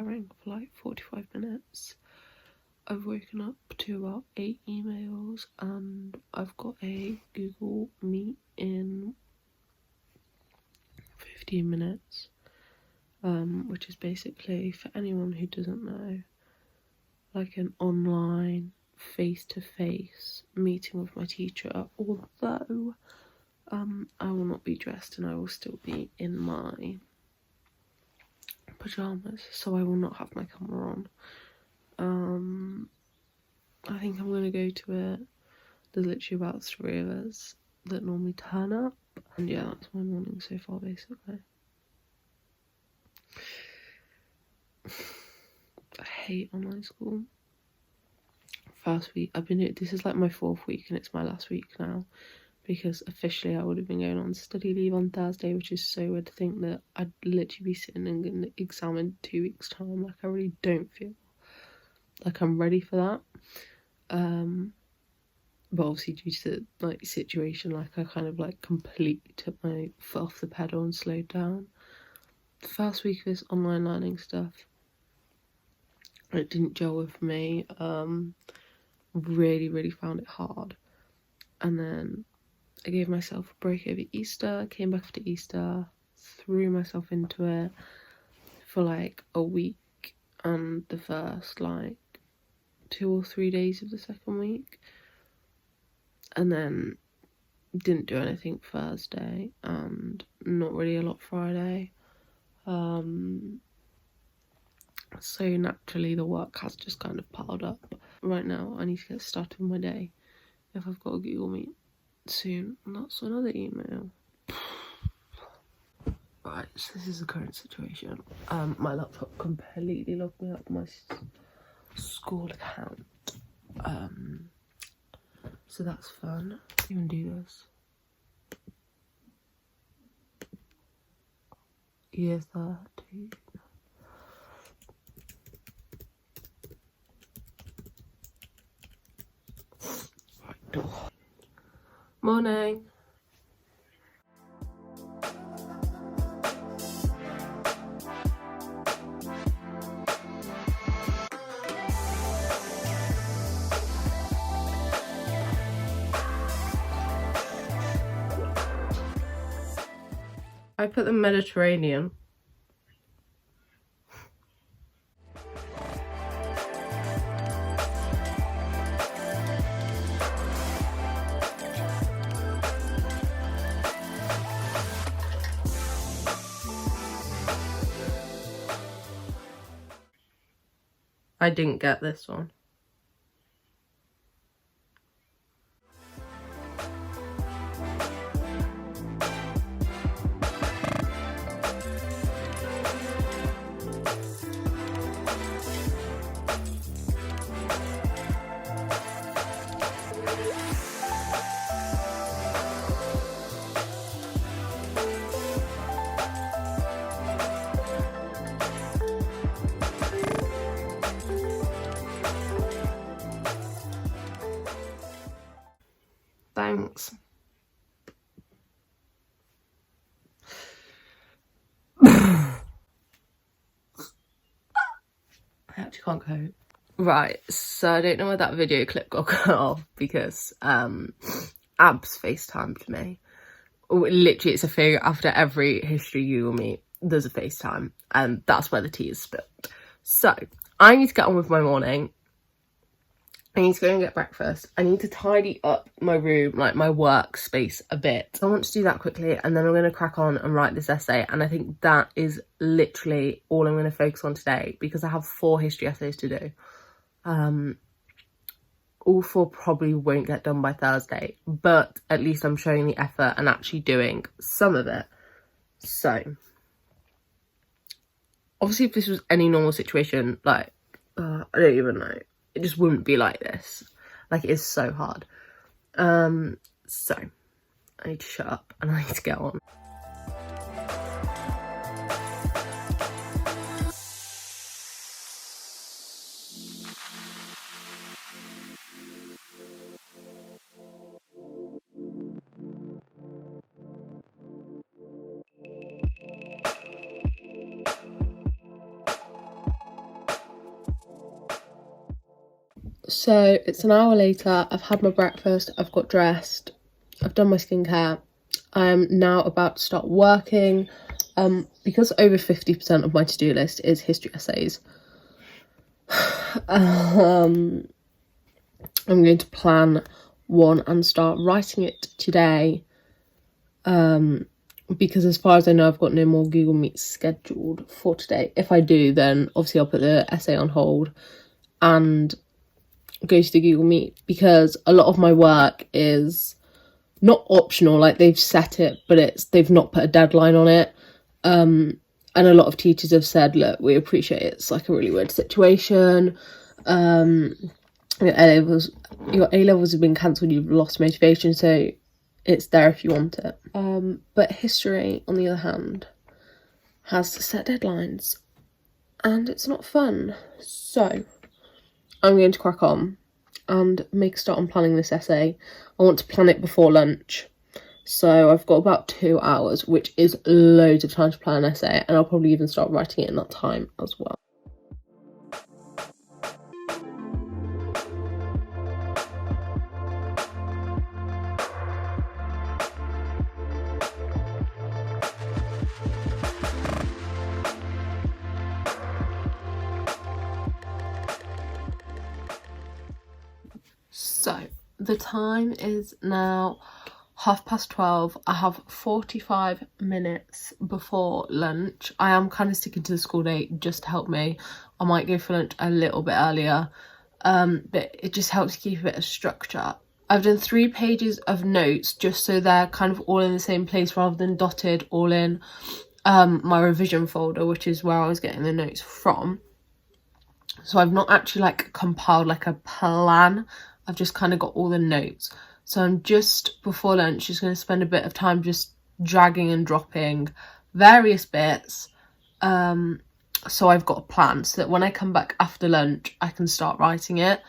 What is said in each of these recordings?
preparing for like 45 minutes. I've woken up to about 8 emails and I've got a Google Meet in 15 minutes, which is basically, for anyone who doesn't know, like an online face-to-face meeting with my teacher, although I will not be dressed and I will still be in my pyjamas, so I will not have my camera on. I think I'm going to go to it. There's literally about 3 of us that normally turn up, and yeah, that's my morning so far basically. I hate online school. First week, this is like my 4th week and it's my last week now, because officially I would have been going on study leave on Thursday, which is so weird to think that I'd literally be sitting and getting an exam in 2 weeks time. Like, I really don't feel like I'm ready for that. But obviously due to like situation, like I kind of like completely took my foot off the pedal and slowed down. The first week of this online learning stuff, it didn't gel with me. Really found it hard. And then I gave myself a break over Easter, came back after Easter, threw myself into it for like a week and the first like 2 or 3 days of the second week, and then didn't do anything Thursday and not really a lot Friday. So naturally the work has just kind of piled up. Right now I need to get started with my day if I've got a Google Meet soon, and that's another email. Right, so this is the current situation. My laptop completely logged me out of my school account. So that's fun. Even do this. Year 13. Right. Morning. I put the Mediterranean. I didn't get this one. Thanks. I actually can't cope. Right, so I don't know where that video clip got cut off because Abs FaceTimed me. Literally, it's a thing after every history Google Meet, there's a FaceTime, and that's where the tea is spilled. So, I need to get on with my morning. I need to go and get breakfast. I need to tidy up my room, like my workspace a bit. So I want to do that quickly, and then I'm going to crack on and write this essay. And I think that is literally all I'm going to focus on today, because I have 4 history essays to do. All 4 probably won't get done by Thursday, but at least I'm showing the effort and actually doing some of it. So, obviously if this was any normal situation, like, I don't even know. It just wouldn't be like this. Like, it is so hard. So, I need to shut up and I need to get on. So it's an hour later, I've had my breakfast, I've got dressed, I've done my skincare. I'm now about to start working. Because over 50% of my to-do list is history essays, I'm going to plan one and start writing it today. Because as far as I know, I've got no more Google Meets scheduled for today. If I do, then obviously I'll put the essay on hold and go to the Google Meet, because a lot of my work is not optional, like they've set it, but they've not put a deadline on it. And a lot of teachers have said, look, we appreciate it's like a really weird situation. Your A-levels have been cancelled, you've lost motivation, so it's there if you want it. But history, on the other hand, has set deadlines, and it's not fun. So I'm going to crack on and make a start on planning this essay. I want to plan it before lunch. So I've got about 2 hours, which is loads of time to plan an essay, and I'll probably even start writing it in that time as well. So the time is now 12:30. I have 45 minutes before lunch. I am kind of sticking to the school day just to help me. I might go for lunch a little bit earlier, but it just helps keep a bit of structure. I've done 3 pages of notes just so they're kind of all in the same place rather than dotted all in my revision folder, which is where I was getting the notes from. So I've not actually like compiled like a plan. I've just kind of got all the notes. So I'm just before lunch just going to spend a bit of time just dragging and dropping various bits. So I've got a plan so that when I come back after lunch, I can start writing it.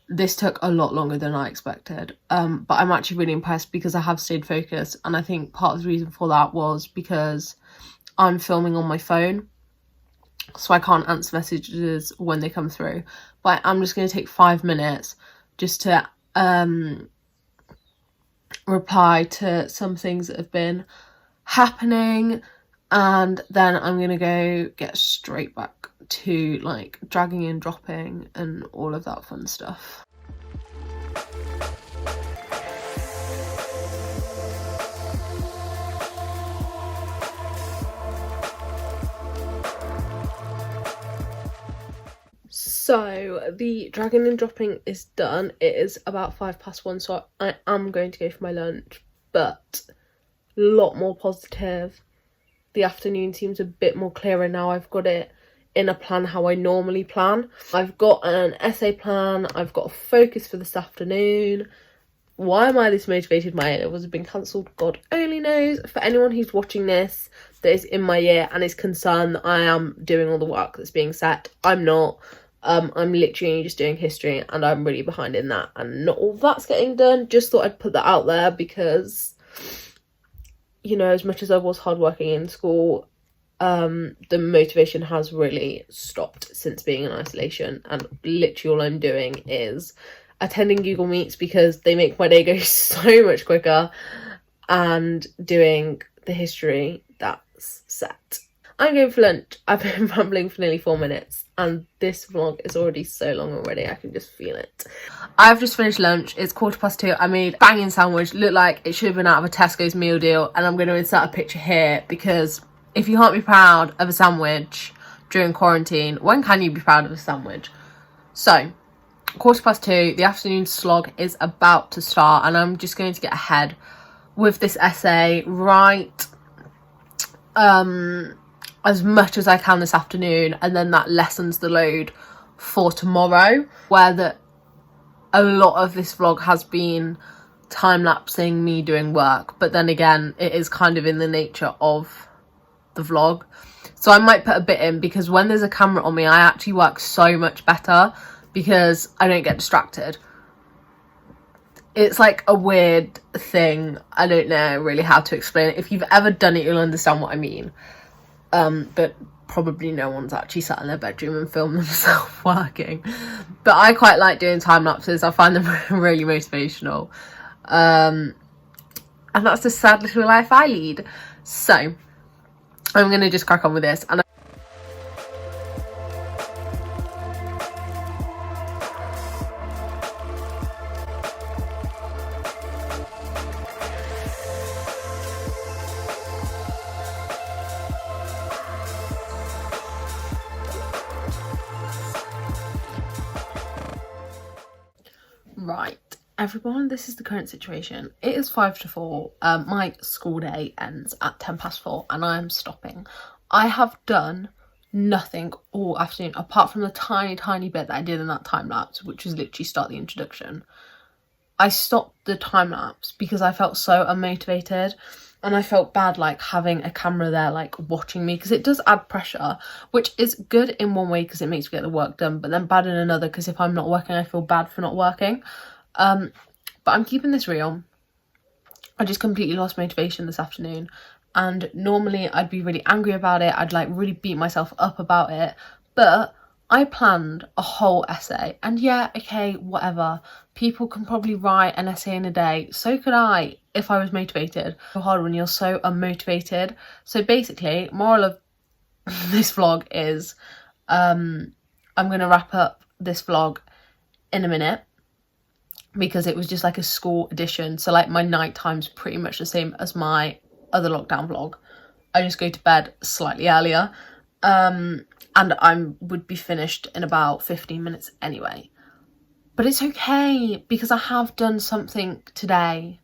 This took a lot longer than I expected. But I'm actually really impressed because I have stayed focused. And I think part of the reason for that was because I'm filming on my phone, so I can't answer messages when they come through. But I'm just going to take 5 minutes just to reply to some things that have been happening, and then I'm going to go get straight back to like dragging and dropping and all of that fun stuff. So the dragging and dropping is done. It is about 1:05, so I am going to go for my lunch, but a lot more positive. The afternoon seems a bit more clearer now. I've got it in a plan how I normally plan. I've got an essay plan, I've got a focus for this afternoon. Why am I this motivated? My A-levels have been cancelled, God only knows. For anyone who's watching this that is in my year and is concerned that I am doing all the work that's being set, I'm not. I'm literally just doing history, and I'm really behind in that, and not all that's getting done. Just thought I'd put that out there because, you know, as much as I was hardworking in school, the motivation has really stopped since being in isolation, and literally all I'm doing is attending Google Meets because they make my day go so much quicker, and doing the history that's set. I'm going for lunch. I've been rambling for nearly 4 minutes, and this vlog is already so long already. I can just feel it. I've just finished lunch. It's 2:15. I made a banging sandwich. Looked like it should have been out of a Tesco's meal deal, and I'm going to insert a picture here because if you can't be proud of a sandwich during quarantine, when can you be proud of a sandwich? So 2:15, the afternoon slog is about to start, and I'm just going to get ahead with this essay, write as much as I can this afternoon, and then that lessens the load for tomorrow, where a lot of this vlog has been time-lapsing me doing work, but then again it is kind of in the nature of the vlog, so I might put a bit in, because when there's a camera on me I actually work so much better because I don't get distracted. It's like a weird thing. I don't know really how to explain it. If you've ever done it, you'll understand what I mean. But probably no one's actually sat in their bedroom and filmed themselves working, but I quite like doing time lapses. I find them really motivational, and that's the sad little life I lead. So I'm gonna just crack on with this. And right, everyone, this is the current situation. It is 5 to 4. My school day ends at 4:10 and I am stopping. I have done nothing all afternoon apart from the tiny bit that I did in that time lapse, which was literally start the introduction. I stopped the time lapse because I felt so unmotivated, and I felt bad like having a camera there like watching me, because it does add pressure, which is good in one way because it makes me get the work done, but then bad in another because if I'm not working I feel bad for not working. But I'm keeping this real. I just completely lost motivation this afternoon, and normally I'd be really angry about it, I'd like really beat myself up about it, but I planned a whole essay, and yeah, okay, whatever. People can probably write an essay in a day. So could I if I was motivated. It's hard when you're so unmotivated. So basically, moral of this vlog is I'm going to wrap up this vlog in a minute because it was just like a school edition. So like my night time's pretty much the same as my other lockdown vlog. I just go to bed slightly earlier. And I would be finished in about 15 minutes anyway. But it's okay because I have done something today.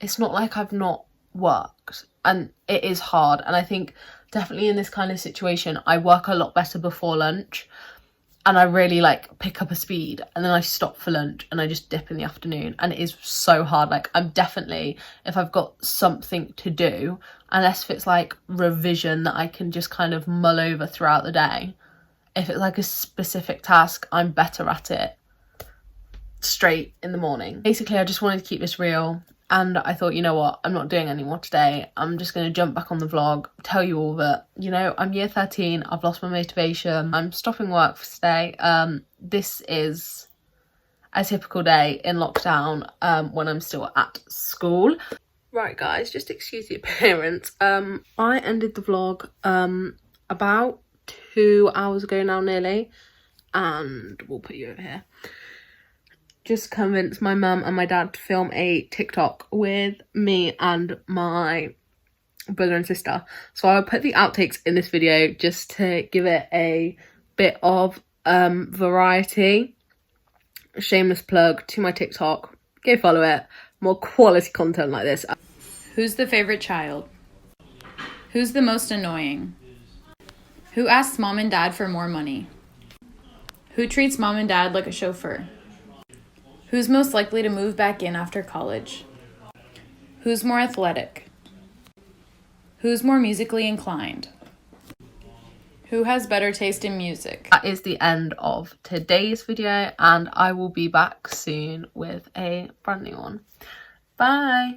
It's not like I've not worked, and it is hard. And I think definitely in this kind of situation, I work a lot better before lunch, and I really like pick up a speed, and then I stop for lunch and I just dip in the afternoon, and it is so hard. Like I'm definitely, if I've got something to do, unless if it's like revision that I can just kind of mull over throughout the day, if it's like a specific task, I'm better at it straight in the morning. Basically, I just wanted to keep this real, and I thought, you know what, I'm not doing any more today. I'm just going to jump back on the vlog, tell you all that, you know, I'm year 13, I've lost my motivation, I'm stopping work for today. This is a typical day in lockdown when I'm still at school. Right guys, just excuse the appearance. I ended the vlog about 2 hours ago now nearly, and we'll put you over here. Just convinced my mum and my dad to film a TikTok with me and my brother and sister. So I'll put the outtakes in this video just to give it a bit of variety. Shameless plug to my TikTok. Go follow it. More quality content like this. Who's the favorite child? Who's the most annoying? Who asks mom and dad for more money? Who treats mom and dad like a chauffeur? Who's most likely to move back in after college? Who's more athletic? Who's more musically inclined? Who has better taste in music? That is the end of today's video, and I will be back soon with a brand new one. Bye!